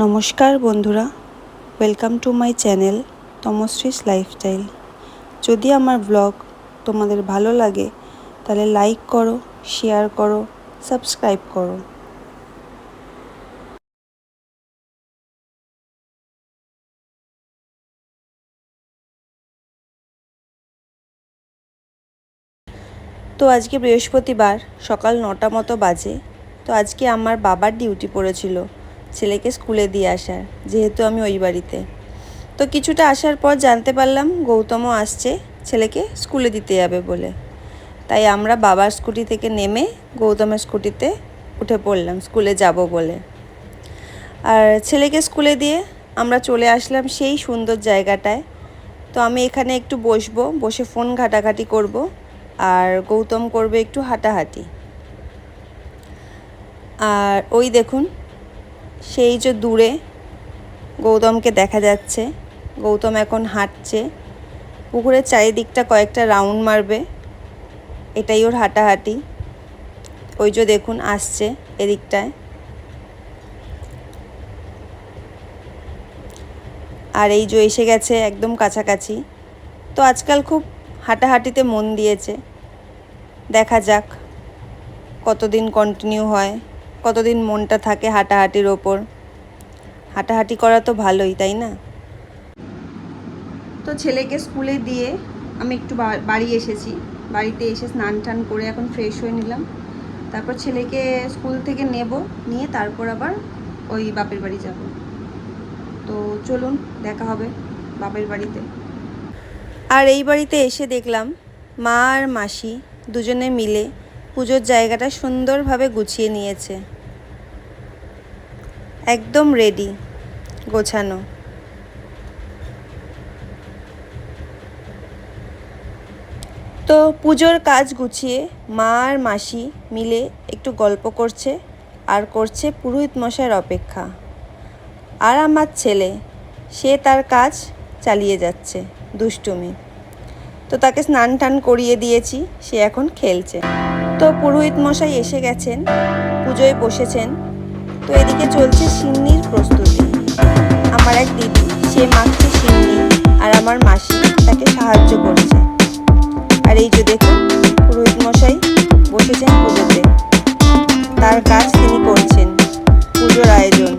নমস্কার বন্ধুরা, welcome to my channel তমশ্রীস লাইফস্টাইল। যদি আমার ব্লগ তোমাদের ভালো লাগে তাহলে লাইক করো, শেয়ার করো, সাবস্ক্রাইব করো। তো আজকে বৃহস্পতিবার, সকাল 9টা মতো বাজে। তো আজকে আমার বাবার ডিউটি পড়েছিল ছেলেকে স্কুলে দিয়ে আসার, যেহেতু আমি ওই বাড়িতে। তো কিছুটা আসার পর জানতে পারলাম গৌতমও আসছে ছেলেকে স্কুলে দিতে যাবে বলে। তাই আমরা বাবার স্কুটি থেকে নেমে গৌতমের স্কুটিতে উঠে পড়লাম স্কুলে যাব বলে। আর ছেলেকে স্কুলে দিয়ে আমরা চলে আসলাম সেই সুন্দর জায়গাটায়। তো আমি এখানে একটু বসে ফোন ঘাটাঘাটি করব, আর গৌতম করবে একটু হাঁটাহাঁটি। আর ওই দেখুন, সেই যে দূরে গৌতমকে দেখা যাচ্ছে। গৌতম এখন হাঁটছে, পুকুরের চারিদিকটা কয়েকটা রাউন্ড মারবে, এটাই ওর হাঁটাহাঁটি। ওই যে দেখুন আসছে এদিকটায়। আর এই যে এসে গেছে একদম কাছাকাছি। তো আজকাল খুব হাঁটাহাঁটিতে মন দিয়েছে। দেখা যাক কতদিন কন্টিনিউ হয়, কতদিন মনটা থাকে হাঁটাহাঁটির ওপর। হাঁটাহাঁটি করা তো ভালোই, তাই না? তো ছেলেকে স্কুলে দিয়ে আমি একটু বাড়ি এসেছি। বাড়িতে এসে স্নান টান করে এখন ফ্রেশ হয়ে নিলাম। তারপর ছেলেকে স্কুল থেকে নিয়ে তারপর আবার ওই বাপের বাড়ি যাব। তো চলুন দেখা হবে বাপের বাড়িতে। আর এই বাড়িতে এসে দেখলাম মা আর মাসি দুজনে মিলে পুজোর জায়গাটা সুন্দরভাবে গুছিয়ে নিয়েছে। একদম রেডি, গোছানো। তো পুজোর কাজ গুছিয়ে মা আর মাসি মিলে একটু গল্প করছে আর করছে পুরোহিত মশাইয়ের অপেক্ষা। আর আমার ছেলে, সে তার কাজ চালিয়ে যাচ্ছে, দুষ্টুমি। তো তাকে স্নান টান করিয়ে দিয়েছি, সে এখন খেলছে। তো পুরোহিত মশাই এসে গেছেন, পুজোয় বসেছেন। তো এদিকে চলছে সিন্নির প্রস্তুতি। আমার এক দিদি, সে মাখছে সিন্নি, আর আমার মাসি তাকে সাহায্য করছে। আর এই যে দেখুন, পুরোহিত মশাই বসেছেন পুজোতে, তার কাজ তিনি করছেন, পুজোর আয়োজন।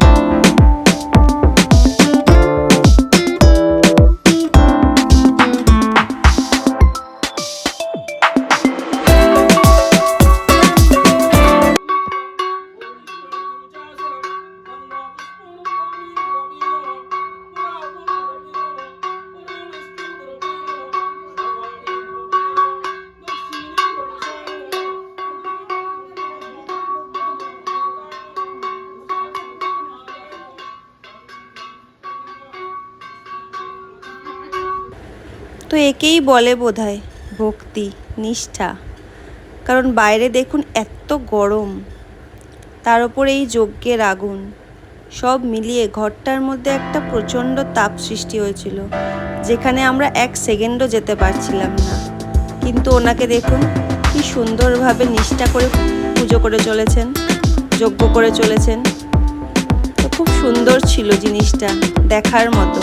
তো একেই বলে বোধহয় ভক্তি, নিষ্ঠা। কারণ বাইরে দেখুন এত গরম, তার উপরে এই যজ্ঞের আগুন, সব মিলিয়ে ঘরটার মধ্যে একটা প্রচণ্ড তাপ সৃষ্টি হয়েছিল, যেখানে আমরা 1 সেকেন্ডও যেতে পারছিলাম না। কিন্তু ওনাকে দেখুন কি সুন্দরভাবে নিষ্ঠা করে পুজো করে চলেছেন, যজ্ঞ করে চলেছেন। তো খুব সুন্দর ছিল জিনিসটা, দেখার মতো।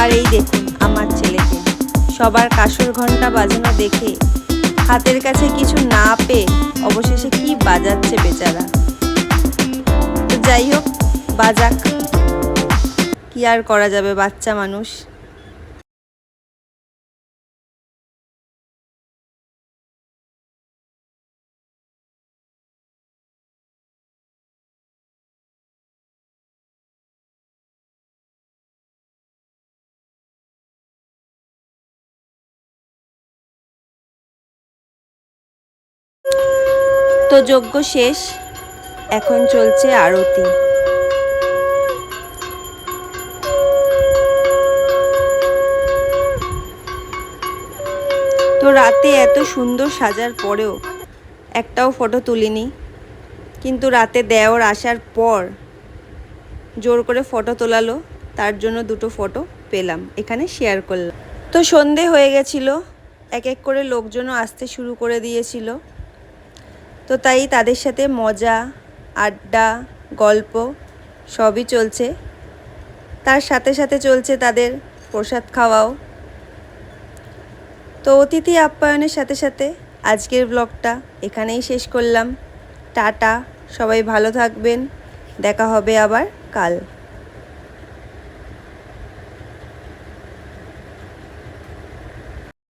আর এই দেখুন আমার ছেলেকে, সবার কাঁসর ঘন্টা বাজানো দেখে হাতের কাছে কিছু না পেয়ে অবশেষে কি বাজাচ্ছে বেচারা। তো যাই হোক, বাজাক, কি আর করা যাবে, বাচ্চা মানুষ। তো যজ্ঞ শেষ, এখন চলছে আরতি। তো রাতে এত সুন্দর সাজার পরেও একটাও ফটো তুলিনি, কিন্তু রাতে দেওর আসার পর জোর করে ফটো তোলালো, তার জন্য দুটো ফটো পেলাম, এখানে শেয়ার করলাম। তো সন্ধে হয়ে গেছিল, এক এক করে লোকজনও আসতে শুরু করে দিয়েছিল। তো তাই তাদের সাথে মজা, আড্ডা, গল্প সবই চলছে। তার সাথে সাথে চলছে তাদের প্রসাদ খাওয়াও। তো অতিথি আপ্যায়নের সাথে সাথে আজকের ব্লগটা এখানেই শেষ করলাম। টাটা, সবাই ভালো থাকবেন, দেখা হবে আবার কাল।